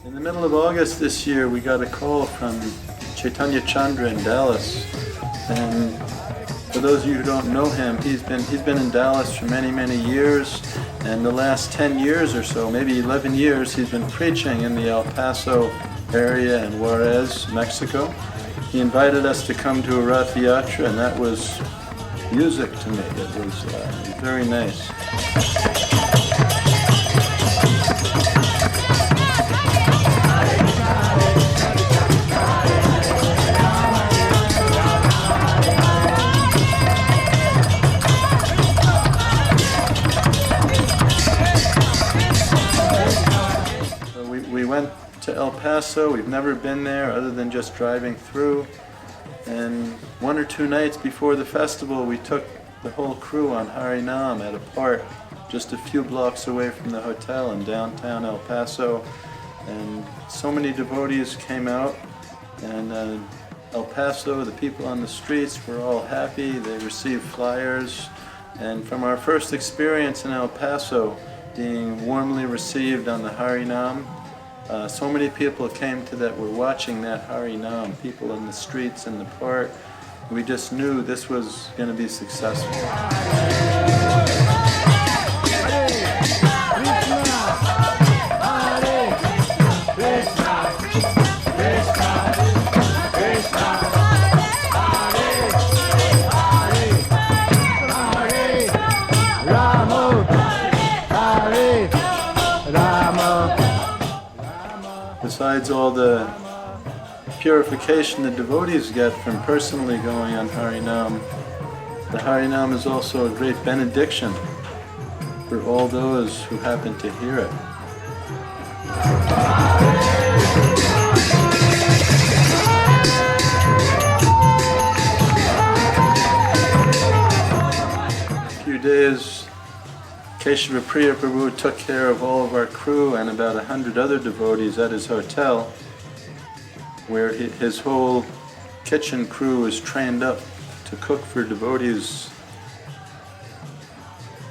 In the middle of August this year, we got a call from Chaitanya Chandra in Dallas. And for those of you who don't know him, he's been in Dallas for many, many years. And the last 10 years or so, maybe 11 years, he's been preaching in the El Paso area in Juarez, Mexico. He invited us to come to a Ratha Yatra, and that was music to me. It was very nice. We went to El Paso. We've never been there other than just driving through. And 1 or 2 nights before the festival, we took the whole crew on Harinam at a park just a few blocks away from the hotel in downtown El Paso. And so many devotees came out, and El Paso, the people on the streets were all happy. They received flyers. And from our first experience in El Paso, being warmly received on the Harinam, so many people came to that, were watching that Harinam, people in the streets, in the park. We just knew this was going to be successful. Besides all the purification the devotees get from personally going on Harinam, the Harinam is also a great benediction for all those who happen to hear it. A few days, Keshava Priya Prabhu took care of all of our crew and about 100 other devotees at his hotel, where his whole kitchen crew was trained up to cook for devotees.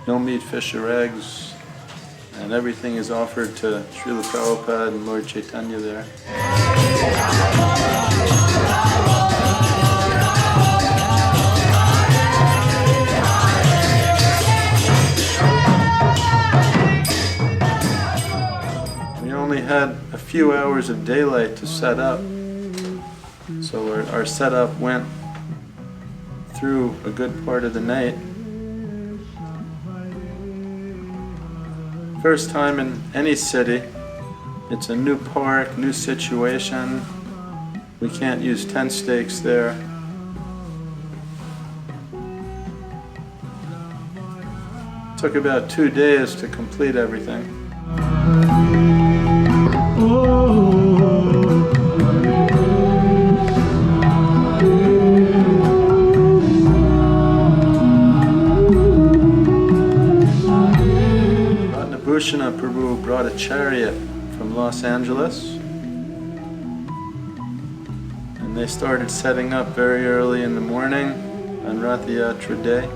No meat, fish, or eggs, and everything is offered to Srila Prabhupada and Lord Chaitanya there. We had a few hours of daylight to set up, so our setup went through a good part of the night. First time in any city, it's a new park, new situation. We can't use tent stakes there. It took about 2 days to complete everything. Bhushan Prabhu brought a chariot from Los Angeles, and they started setting up very early in the morning on Ratha Yatra day.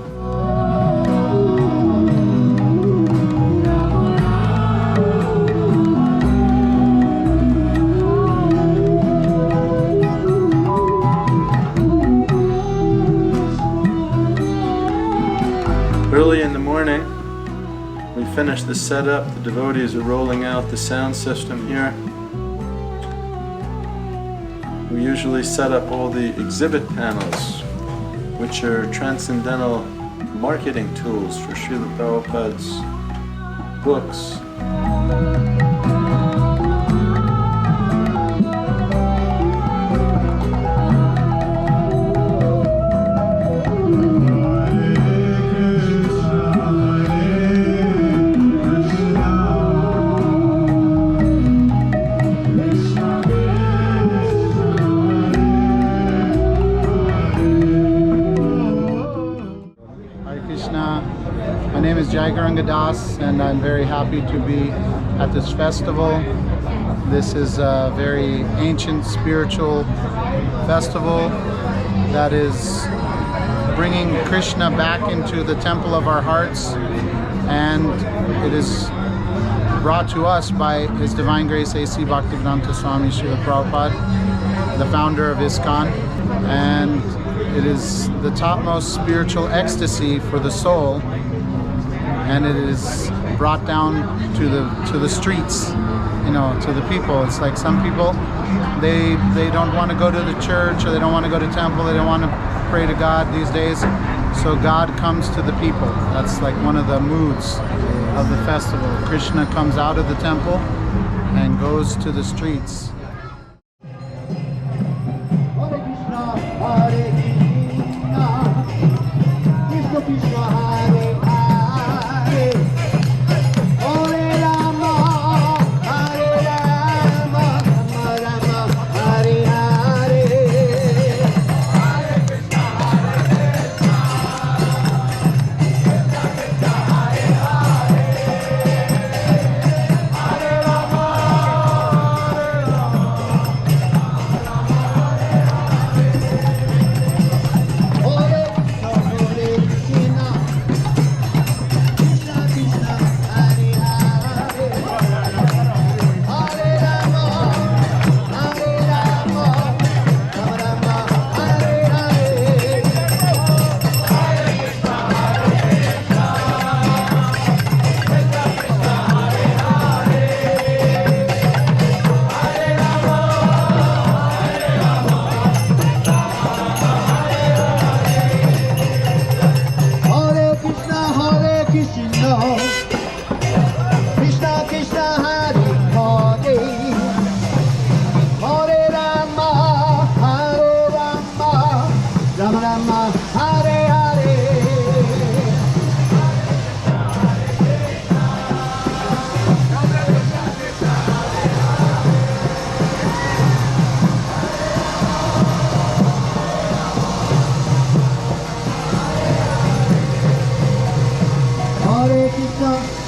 Early in the morning, we finished the setup. The devotees are rolling out the sound system here. We usually set up all the exhibit panels, which are transcendental marketing tools for Srila Prabhupada's books. My name is Jagai and I'm very happy to be at this festival. This is a very ancient spiritual festival that is bringing Krishna back into the temple of our hearts, and it is brought to us by His Divine Grace A.C. Bhaktivedanta Swami Srila Prabhupada, the founder of ISKCON. And it is the topmost spiritual ecstasy for the soul, and it is brought down to the streets, you know, to the people. It's like some people, they don't want to go to the church, or they don't want to go to temple, they don't want to pray to God these days. So God comes to the people. That's like one of the moods of the festival. Krishna comes out of the temple and goes to the streets.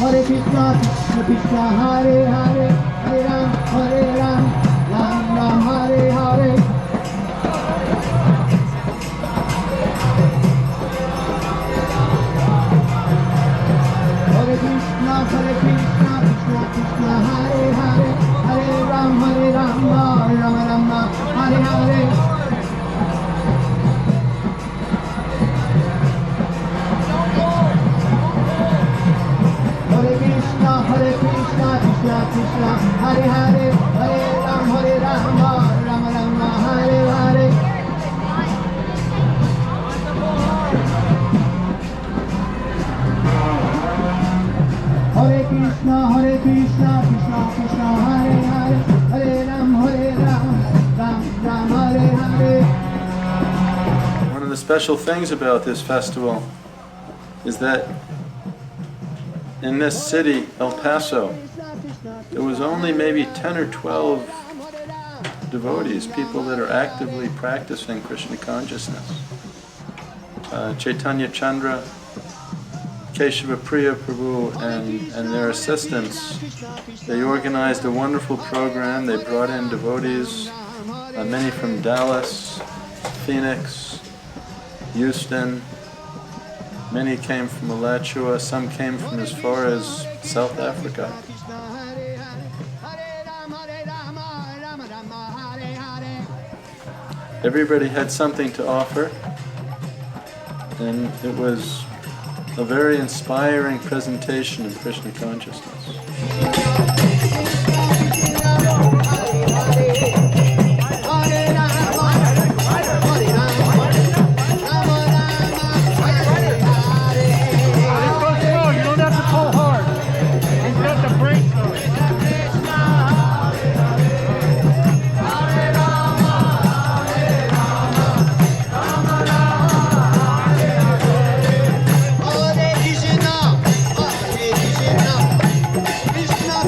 Hare Krishna, Krishna Krishna, Hare Hare, Hare Ram, Ram Ram, Hare Hare. Hare Krishna, Krishna Krishna, Hare Hare, Hare Ram, Ram Ram, Hare Hare. Hare Krishna, Krishna, Hare Hare, Hare Ram, Ram Ram, Hare Hare. Hare Krishna, Krishna Krishna, Hare Hare, Hare Ram, Ram Hare Hare. One of the special things about this festival is that in this city, El Paso, there was only maybe 10 or 12 devotees, people that are actively practicing Krishna consciousness. Chaitanya Chandra, Keshava Priya Prabhu, and their assistants, they organized a wonderful program. They brought in devotees, many from Dallas, Phoenix, Houston. Many came from Alachua, some came from as far as South Africa. Everybody had something to offer, and it was a very inspiring presentation of Krishna consciousness. Krishna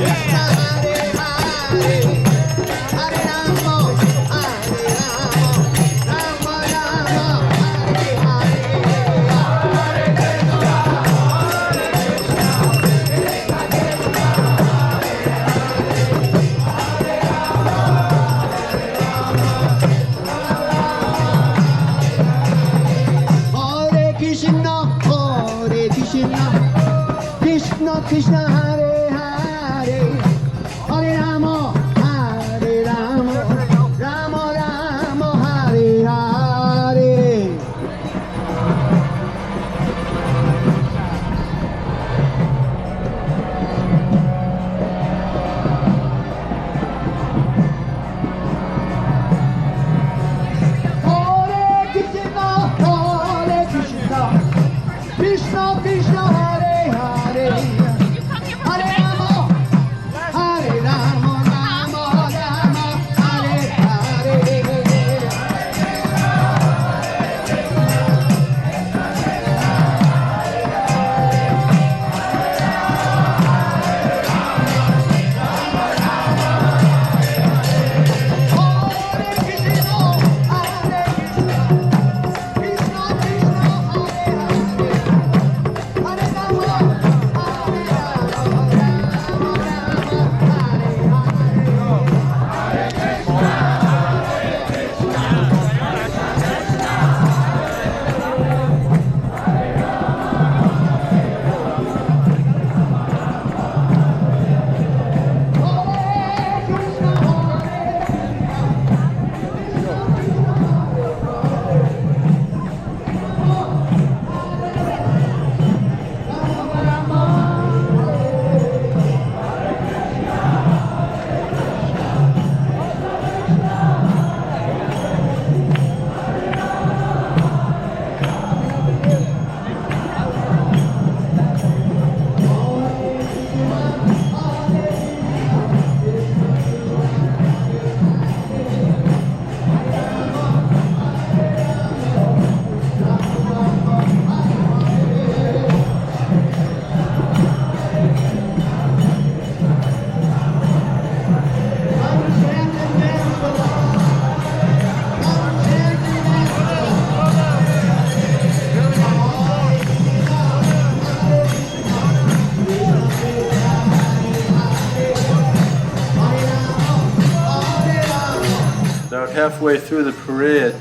halfway through the parade,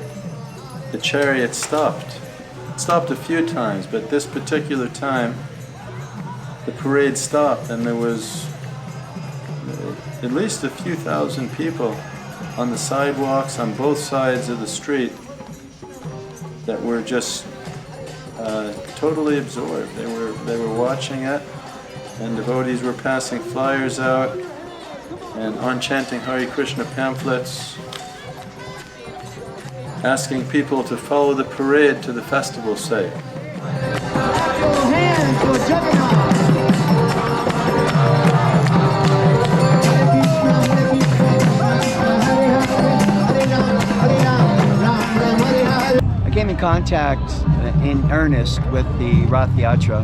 the chariot stopped. It stopped a few times, but this particular time, the parade stopped, and there was at least a few thousand people on the sidewalks on both sides of the street that were just totally absorbed. They were watching it, and devotees were passing flyers out and on chanting Hare Krishna pamphlets, asking people to follow the parade to the festival site. I came in contact in earnest with the Ratha Yatra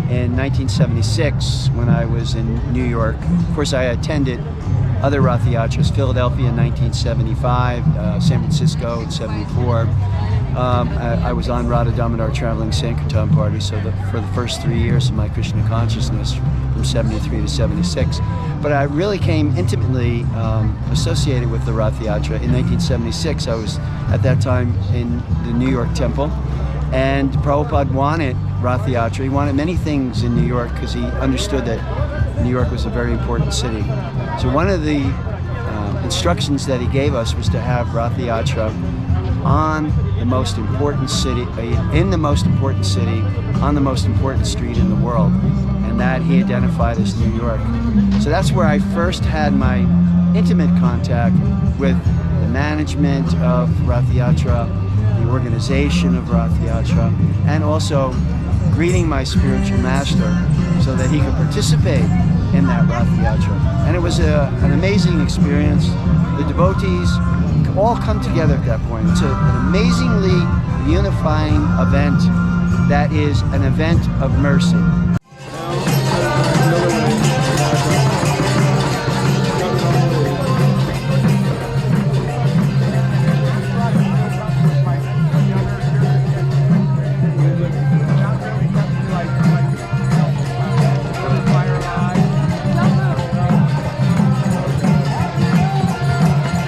in 1976 when I was in New York. Of course, I attended other Ratha Yatras, Philadelphia in 1975, San Francisco in 74. I was on Radha Damodar Traveling Sankirtan Party, so for the first 3 years of my Krishna consciousness, from 73 to 76. But I really came intimately associated with the Ratha Yatra. In 1976, I was at that time in the New York Temple, and Prabhupada wanted Ratha Yatra. He wanted many things in New York because he understood that New York was a very important city. So one of the instructions that he gave us was to have Ratha Yatra on the most important city, in the most important city, on the most important street in the world, and that he identified as New York. So that's where I first had my intimate contact with the management of Ratha Yatra, the organization of Ratha Yatra, and also greeting my spiritual master so that he could participate in that Ratha Yatra. And it was an amazing experience. The devotees all come together at that point. It's an amazingly unifying event that is an event of mercy.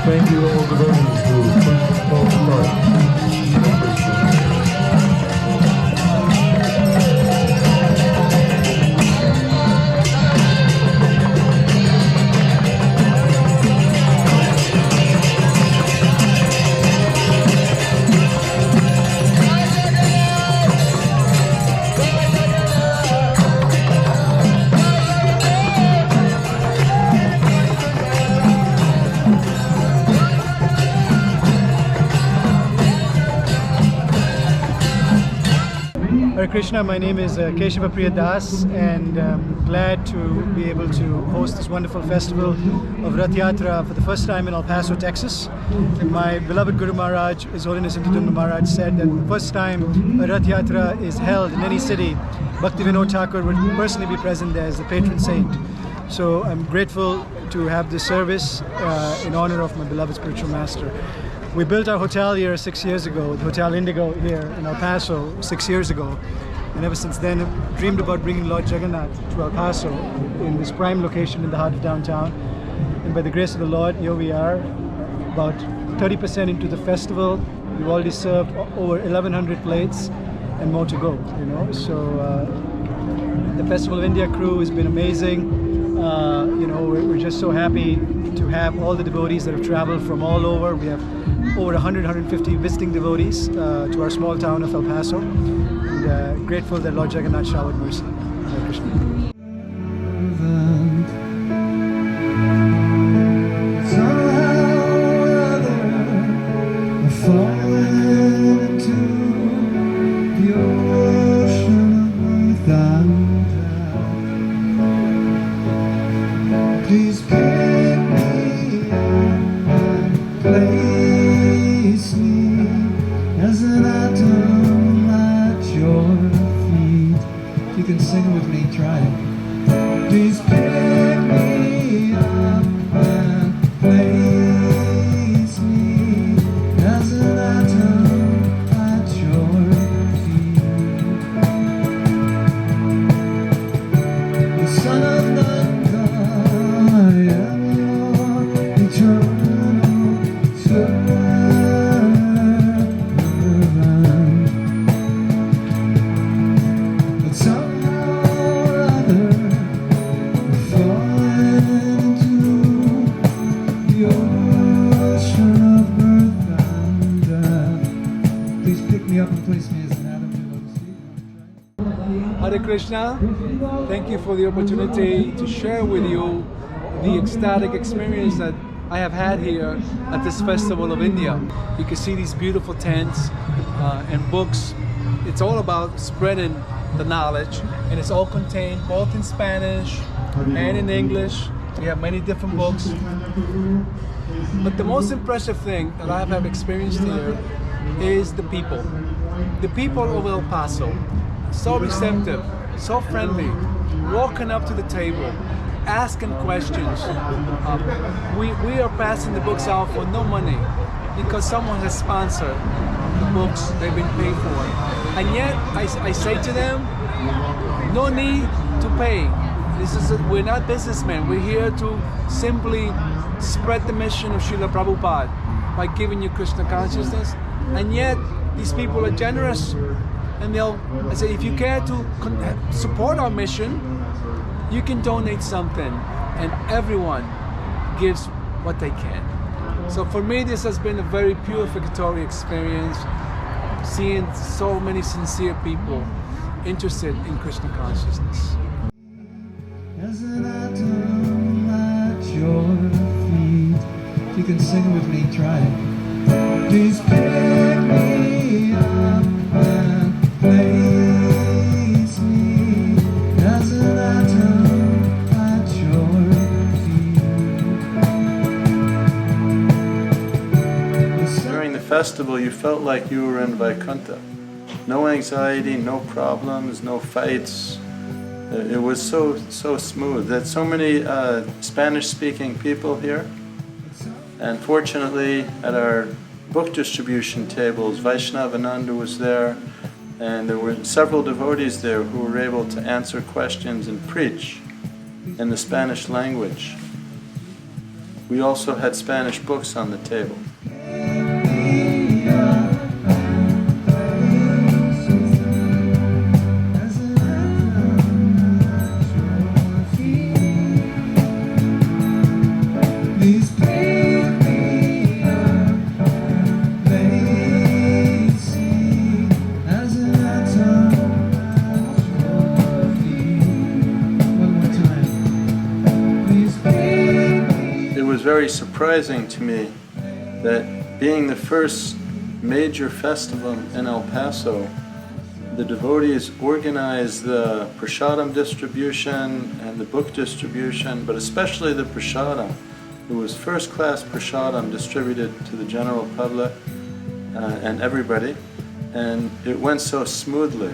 Thank you all devotees who took part. Hare Krishna, my name is Keshava Priya Das, and I'm glad to be able to host this wonderful festival of Rath Yatra for the first time in El Paso, Texas. My beloved Guru Maharaj, His Holiness Interdunda Maharaj, said that the first time a Rath Yatra is held in any city, Bhaktivinoda Thakur would personally be present there as the patron saint. So I'm grateful to have this service in honor of my beloved spiritual master. We built our hotel here 6 years ago, the Hotel Indigo here in El Paso 6 years ago. And ever since then, I've dreamed about bringing Lord Jagannath to El Paso in this prime location in the heart of downtown. And by the grace of the Lord, here we are, about 30% into the festival. We've already served over 1,100 plates and more to go, you know. So the Festival of India crew has been amazing. You know, we're just so happy to have all the devotees that have traveled from all over. We have over 150 visiting devotees to our small town of El Paso, and grateful that Lord Jagannath showered mercy. Hare Krishna. Please pick me and place me as an atom at your feet. You can sing with me, try it. Krishna. Thank you for the opportunity to share with you the ecstatic experience that I have had here at this Festival of India. You can see these beautiful tents and books. It's all about spreading the knowledge, and it's all contained both in Spanish and in English. We have many different books. But the most impressive thing that I have experienced here is the people. The people of El Paso, so receptive, so friendly, walking up to the table, asking questions. We are passing the books out for no money because someone has sponsored the books they've been paid for. And yet I say to them, no need to pay. We're not businessmen. We're here to simply spread the mission of Srila Prabhupada by giving you Krishna consciousness. And yet these people are generous, and I say, if you care to support our mission, you can donate something, and everyone gives what they can. So for me, this has been a very purificatory experience, seeing so many sincere people interested in Krishna consciousness. As an atom at your feet. If you can sing with me, try it. Please pick me up and place me as an atom at your feet. During the festival, you felt like you were in Vaikuntha. No anxiety, no problems, no fights. It was so smooth. There's so many Spanish-speaking people here, and fortunately at our book distribution tables, Vaishnavananda was there, and there were several devotees there who were able to answer questions and preach in the Spanish language. We also had Spanish books on the table. Very surprising to me that being the first major festival in El Paso, the devotees organized the prasadam distribution and the book distribution, but especially the prasadam. It was first-class prasadam distributed to the general public and everybody, and it went so smoothly.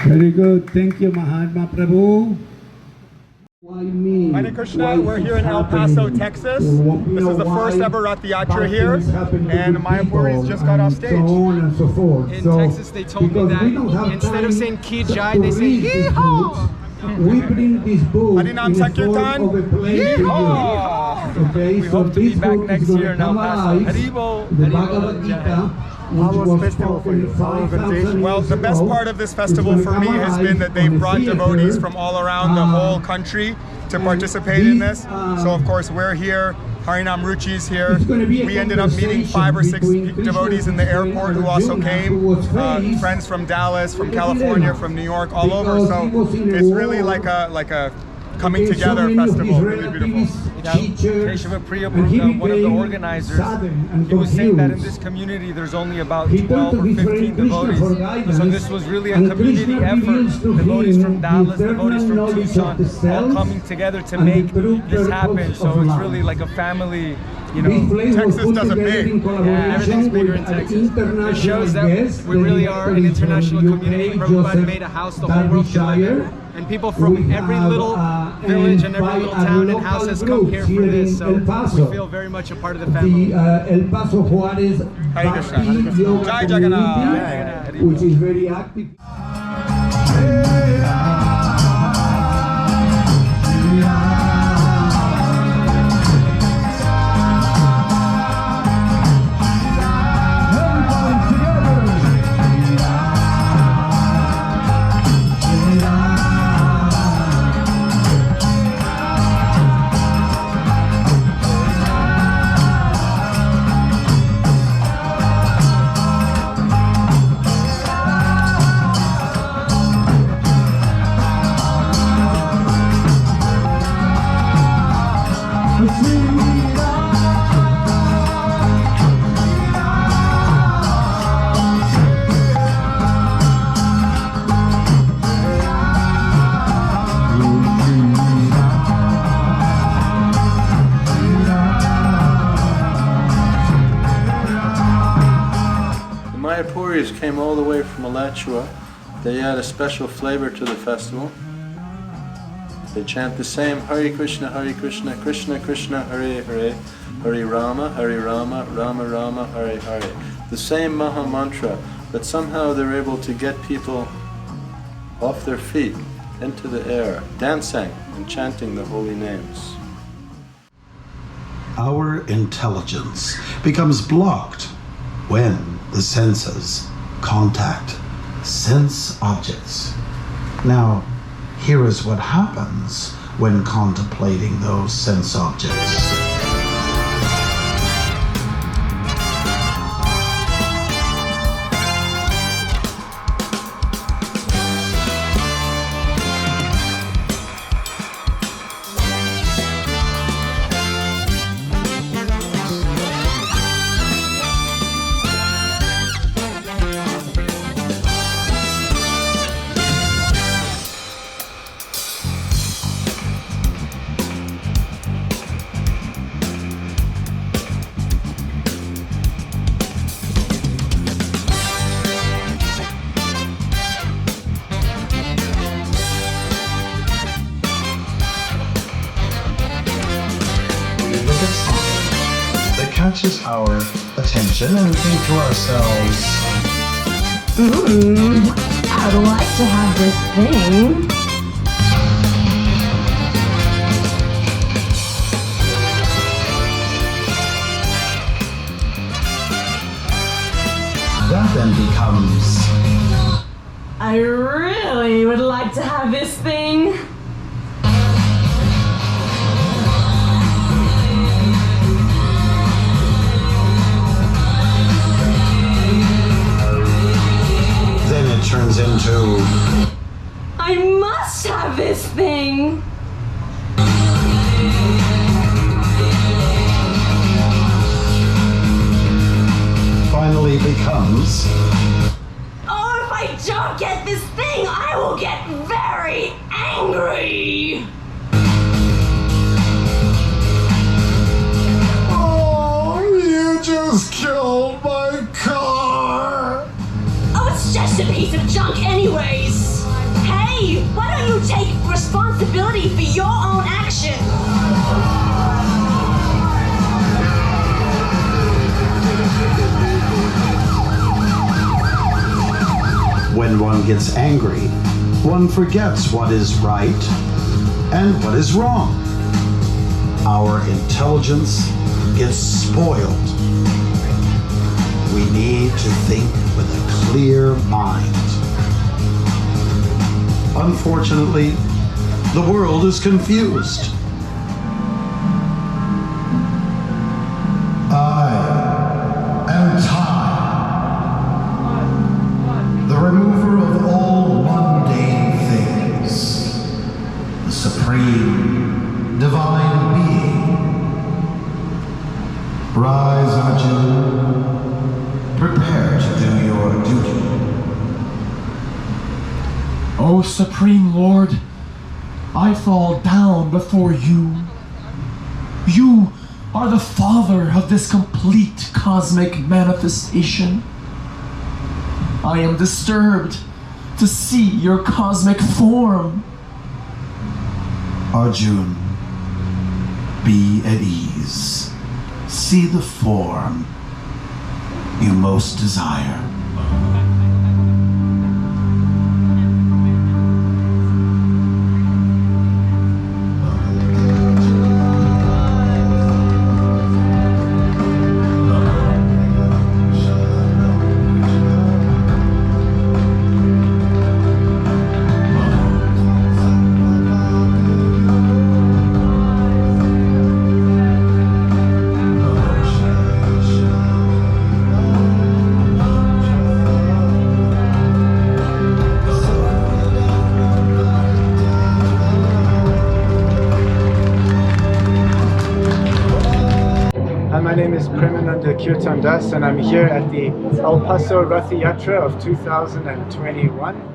Very good. Thank you, Mahatma Prabhu. Hare Krishna, we're here in El Paso, Texas. This is the first ever Ratha Yatra here, and the Mayapuris just got off stage. In Texas, they told me that instead of saying Ki Jai, they say Yee-haw! We bring this book Harinam Kirtan. Okay, we hope to be back next year in El Paso. The Bhagavad Gita. Well, the best part of this festival for me has been that they've brought devotees from all around the whole country to participate in this. So of course we're here, Harinam Ruchi's here. We ended up meeting 5 or 6 devotees in the airport who also came, friends from Dallas, from California, from New York, all over. So it's really like a coming together festival, really beautiful. Kesava Priya, one of the organizers, he was saying that in this community there's only about 12 or 15 devotees. So this was really a community effort. Devotees from Dallas, devotees from Tucson, all coming together to make this happen. So it's really like a family, you know. Texas does it big. Yeah, everything's bigger in Texas. It shows that we really are an international community. Prabhupada made a house the whole world can live in. And people from every little village and every little town and house has come here for this, so we feel very much a part of the family. El Paso Juárez Hare Krishna. Jai Jagai and Madhai, which is very active. Mayapuris came all the way from Alachua. They add a special flavor to the festival. They chant the same Hare Krishna, Krishna Krishna, Hare Hare, Hare Rama, Rama Rama, Hare Hare. The same Maha Mantra, but somehow they're able to get people off their feet, into the air, dancing and chanting the holy names. Our intelligence becomes blocked when the senses contact sense objects. Now, here is what happens when contemplating those sense objects. Catches our attention and we think to ourselves, I'd like to have this thing. that then becomes, I really would like to have this thing. turns into, I must have this thing. finally becomes, Oh, if I don't get this thing, I will get very angry. oh, you just killed my car. Oh, it's just a piece of junk anyways. Hey, why don't you take responsibility for your own action? When one gets angry, one forgets what is right and what is wrong. Our intelligence gets spoiled. We need to think with a clear mind. Unfortunately, the world is confused. I am time, the remover of all mundane things, the supreme divine being. Rise, Arjuna, prepare to do your duty. O Supreme Lord, I fall down before you. You are the father of this complete cosmic manifestation. I am disturbed to see your cosmic form. Arjuna, be at ease. See the form you most desire. My name is Kirtan Das, and I'm here at the El Paso Ratha Yatra of 2021.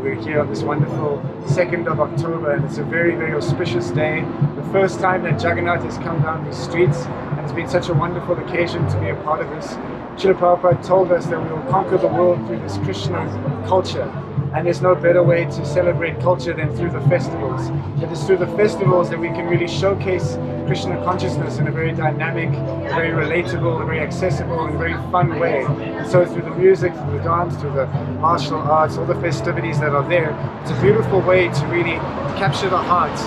We're here on this wonderful 2nd of October, and it's a very, very auspicious day. The first time that Jagannath has come down the streets, and It's been such a wonderful occasion to be a part of this. Srila Prabhupada told us that we will conquer the world through this Krishna culture. And there's no better way to celebrate culture than through the festivals. It is through the festivals that we can really showcase Krishna consciousness in a very dynamic, very relatable, very accessible, and very fun way. And so through the music, through the dance, through the martial arts, all the festivities that are there, it's a beautiful way to really capture the heart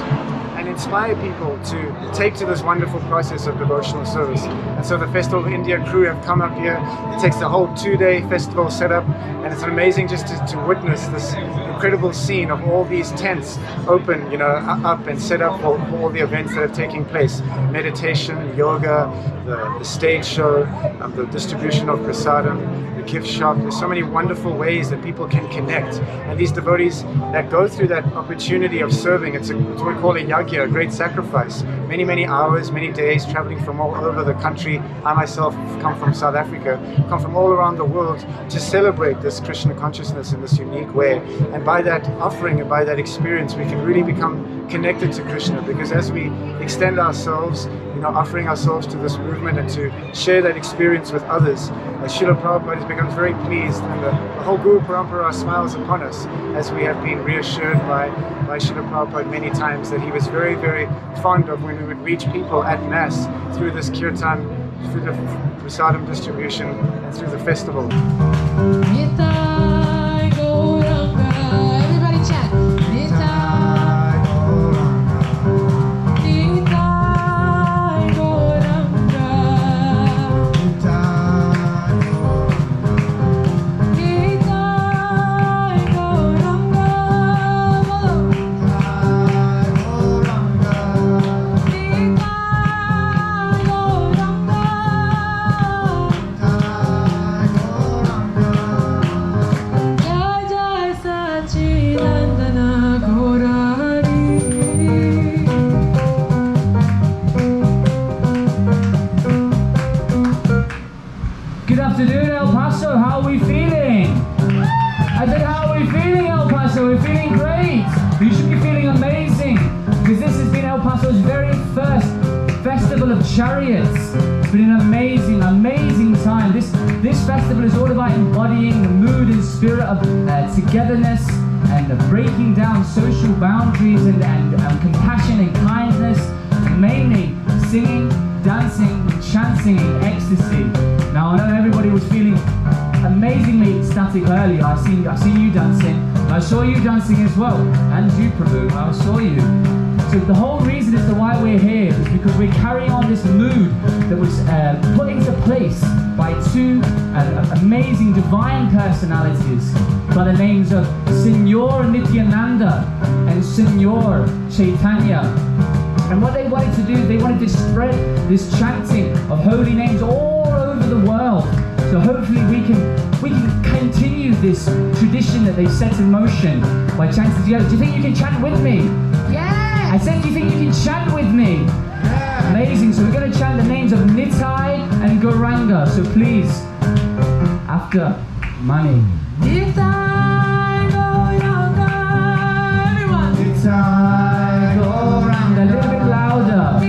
and inspire people to take to this wonderful process of devotional service. And so the Festival of India crew have come up here. It takes the whole 2-day festival setup, and it's amazing just to witness this incredible scene of all these tents open, up and set up for all the events that are taking place. Meditation, yoga, the stage show, the distribution of prasadam, the gift shop. There's so many wonderful ways that people can connect. And these devotees that go through that opportunity of serving, it's what we call a yagya, a great sacrifice. Many, many hours, many days, traveling from all over the country. I myself come from South Africa, come from all around the world to celebrate this Krishna consciousness in this unique way. And by that offering and by that experience, we can really become connected to Krishna, because as we extend ourselves, offering ourselves to this movement and to share that experience with others, Srila Prabhupada has become very pleased, and the whole Guru Parampara smiles upon us, as we have been reassured by Srila Prabhupada many times that he was very, very fond of when we would reach people at Mass through this Kirtan, through the prasadam distribution, and through the festival. Everybody chant. Good afternoon, El Paso. How are we feeling? I said, how are we feeling, El Paso? We're feeling great. You should be feeling amazing, because this has been El Paso's very first festival of chariots. It's been an amazing, amazing time. This festival is all about embodying the mood and spirit of togetherness and breaking down social boundaries and compassion and kindness, and mainly singing, dancing, chanting in ecstasy. Now I know everybody was feeling amazingly ecstatic earlier. I've seen you dancing. I saw you dancing as well, and you, Prabhu. I saw you. So the whole reason as to why we're here is because we're carrying on this mood that was put into place by two amazing divine personalities by the names of Señor Nityananda and Señor Chaitanya. And what they wanted to do, they wanted to spread this chanting of holy names all over the world. So hopefully we can continue this tradition that they set in motion by chanting together. Do you think you can chant with me? Yeah! I said, do you think you can chant with me? Yeah! Amazing. So we're going to chant the names of Nitai and Gauranga. So please, after Mani. Nitai Gauranga, everyone. Nitai Gauranga. A little bit louder.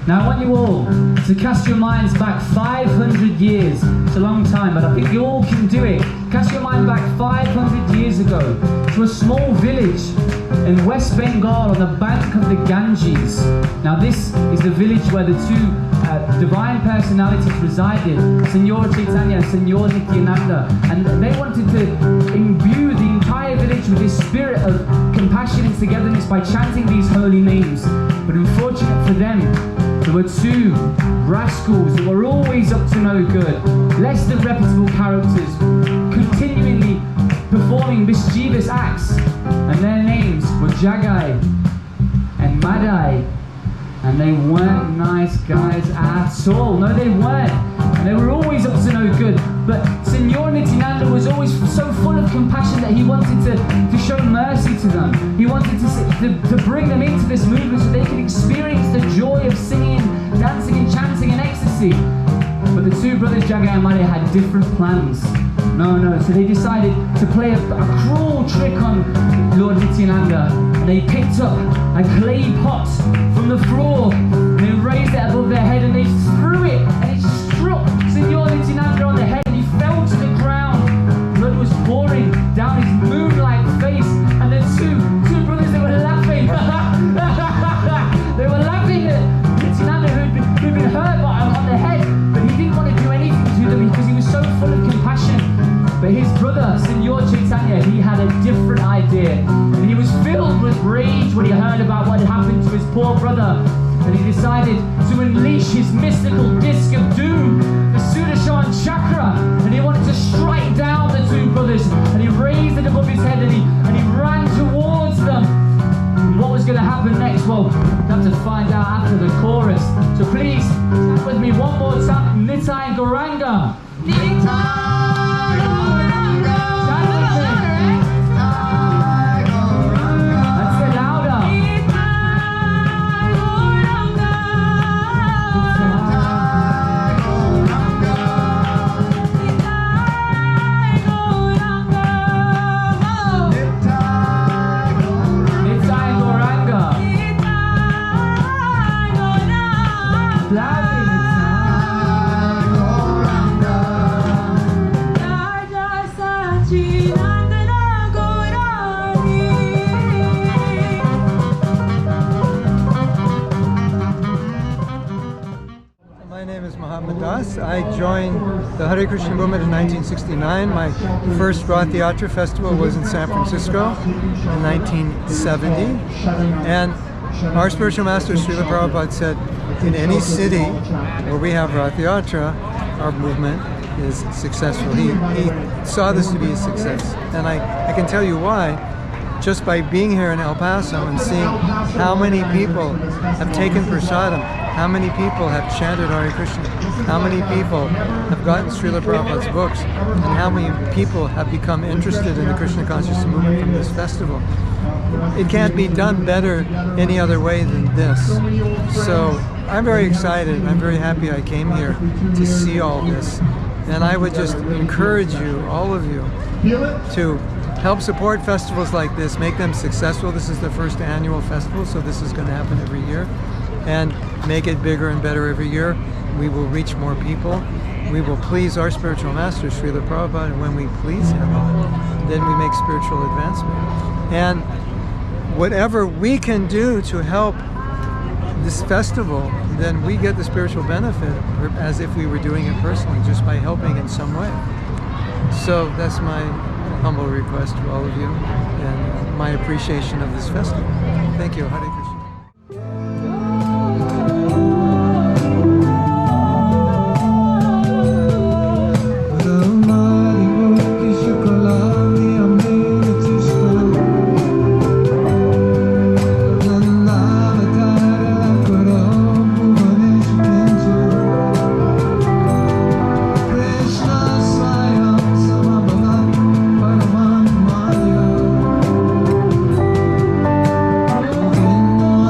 Now I want you all to cast your minds back 500 years. It's a long time, but I think you all can do it. Cast your mind back 500 years ago to a small village in West Bengal on the bank of the Ganges. Now this is the village where the two divine personalities resided, Señor Chaitanya and Señor Nityananda. And they wanted to imbue the entire village with this spirit of compassion and togetherness by chanting these holy names. But unfortunate for them, there were two rascals that were always up to no good, less than reputable characters, continually performing mischievous acts, and their names were Jagai Madhai. And they weren't nice guys at all. No, they weren't. And they were always up to no good. But Signor Nityananda was always so full of compassion that he wanted to show mercy to them. He wanted to bring them into this movement so they could experience the joy of singing, dancing and chanting in ecstasy. But the two brothers Jagai and Madhai had different plans. No, so they decided to play a cruel trick on Lord Nityananda. And they picked up a clay pot from the floor and they raised it above their head and they threw it and it struck Signor Nityananda on the head and he fell to the ground. Blood was pouring down his moon-like face and the two brothers, they were laughing. They were laughing at Nityananda who'd been hurt on the head, but he didn't want to do anything to them because he was so full of compassion. But his brother, Signor Chaitanya, he had a different idea. And he was filled with rage when he heard about what had happened to his poor brother. And he decided to unleash his mystical disc of doom, the Sudarshan chakra. And he wanted to strike down the two brothers. And he raised it above his head and he ran towards them. And what was going to happen next? Well, we'll have to find out after the chorus. So please, stand with me one more time. Nitai Gauranga. Nitai! I joined the Hare Krishna movement in 1969. My first Ratha Yatra festival was in San Francisco in 1970. And our spiritual master, Srila Prabhupada, said, in any city where we have Ratha Yatra, our movement is successful. He saw this to be a success. And I can tell you why. Just by being here in El Paso and seeing how many people have taken prasadam, how many people have chanted Hare Krishna, how many people have gotten Srila Prabhupada's books, and how many people have become interested in the Krishna consciousness movement from this festival. It can't be done better any other way than this. So I'm very excited. I'm very happy I came here to see all this. And I would just encourage you, all of you, to help support festivals like this, make them successful. This is the first annual festival, so this is going to happen every year. And make it bigger and better every year. We will reach more people. We will please our spiritual master, Srila Prabhupada, and when we please him, then we make spiritual advancement. And whatever we can do to help this festival, then we get the spiritual benefit as if we were doing it personally, just by helping in some way. So that's my humble request to all of you and my appreciation of this festival. Thank you. Hare Krishna. Krishna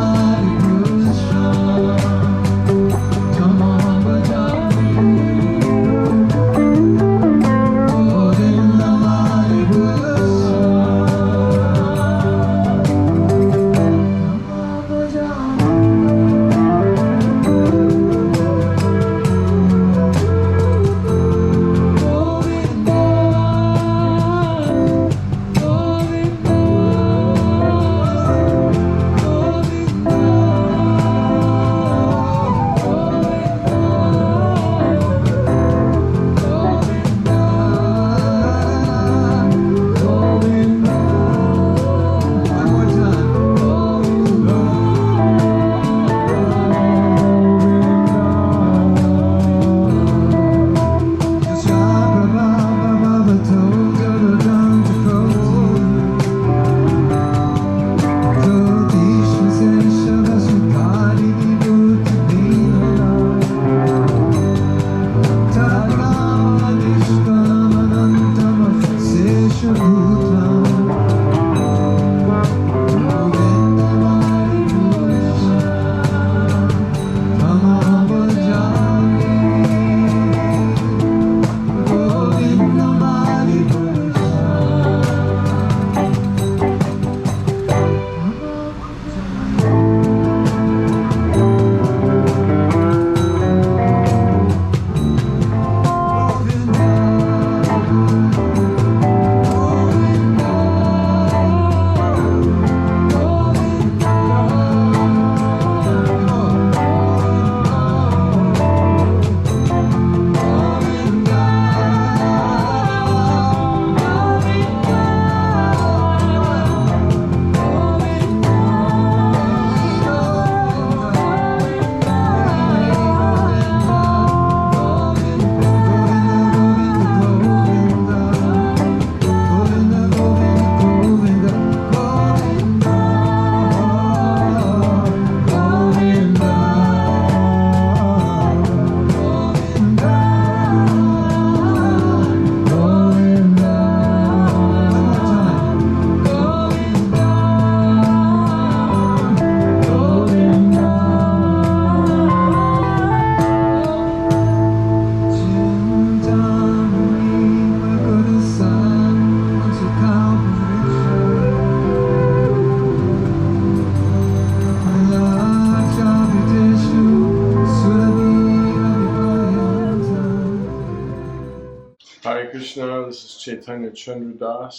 Krishna, this is Chaitanya Chandra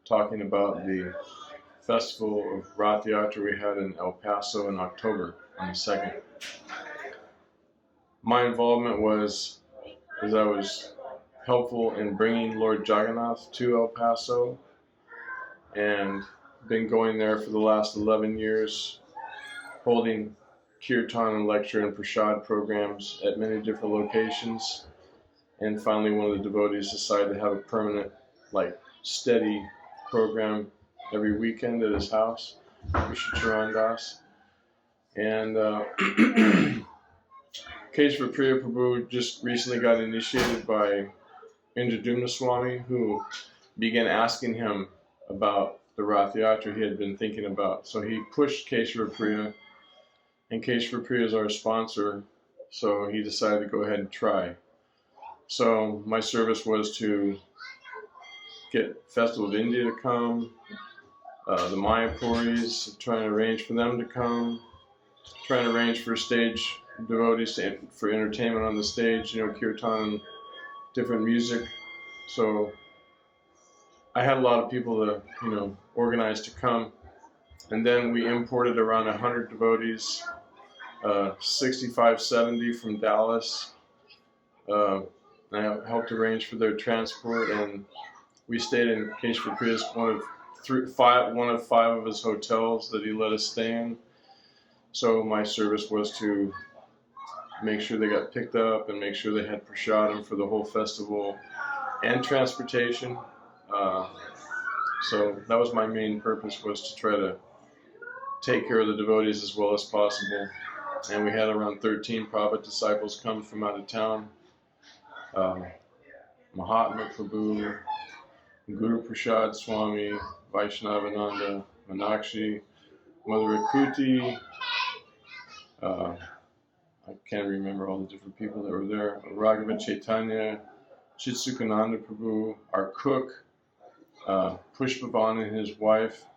talking about the festival of Ratha Yatra we had in El Paso in October on the 2nd. My involvement was, as I was helpful in bringing Lord Jagannath to El Paso, and been going there for the last 11 years, holding Kirtan and lecture and prasad programs at many different locations. And finally, one of the devotees decided to have a permanent, steady program every weekend at his house, Krishna Charan Das. And Keshava Priya Prabhu just recently got initiated by Indradumna Swami, who began asking him about the Ratha Yatra he had been thinking about. So he pushed Keshava Priya, and Keshava Priya is our sponsor, so he decided to go ahead and try. So my service was to get Festival of India to come, the Mayapuris, trying to arrange for them to come, trying to arrange for stage devotees for entertainment on the stage, kirtan, different music. So I had a lot of people to, organize to come. And then we imported around 100 devotees, 65, 70 from Dallas. I helped arrange for their transport, and we stayed in Keshava Priya's one of five of his hotels that he let us stay in. So my service was to make sure they got picked up and make sure they had prasadam for the whole festival and transportation. So that was my main purpose, was to try to take care of the devotees as well as possible. And we had around 13 Prabhupada disciples come from out of town. Mahatma Prabhu, Guru Prasad Swami, Vaishnavananda, Manakshi, Mother Akuti, I can't remember all the different people that were there, Raghava Chaitanya, Chitsukananda Prabhu, our cook, Pushpavan and his wife,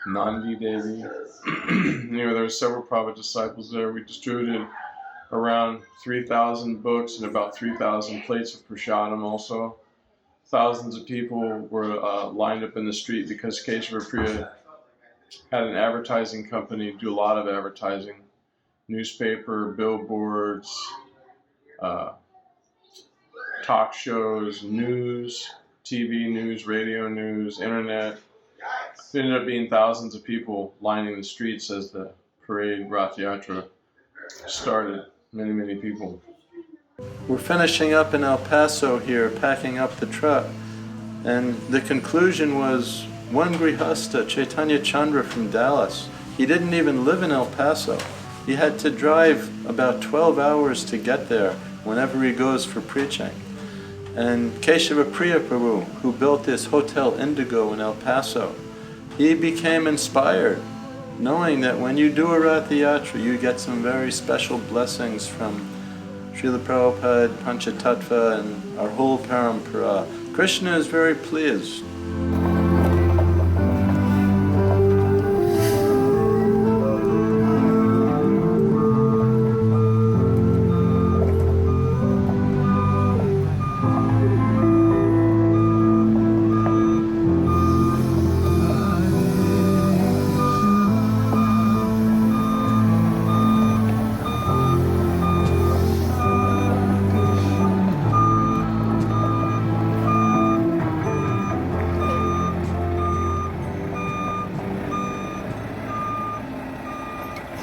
Nandi Devi. There were several Prabhupada disciples there. We distributed around 3,000 books and about 3,000 plates of prasadam also. Thousands of people were lined up in the street because Keshava Priya had an advertising company do a lot of advertising. Newspaper, billboards, talk shows, news, TV news, radio news, internet. There ended up being thousands of people lining the streets as the parade Ratha Yatra started. Many, many people. We're finishing up in El Paso here, packing up the truck, and the conclusion was one Grihasta, Chaitanya Chandra from Dallas. He didn't even live in El Paso. He had to drive about 12 hours to get there whenever he goes for preaching. And Keshava Priya Prabhu, who built this Hotel Indigo in El Paso, he became inspired, knowing that when you do a Ratha Yatra, you get some very special blessings from Srila Prabhupada, Panchatattva, and our whole parampara. Krishna is very pleased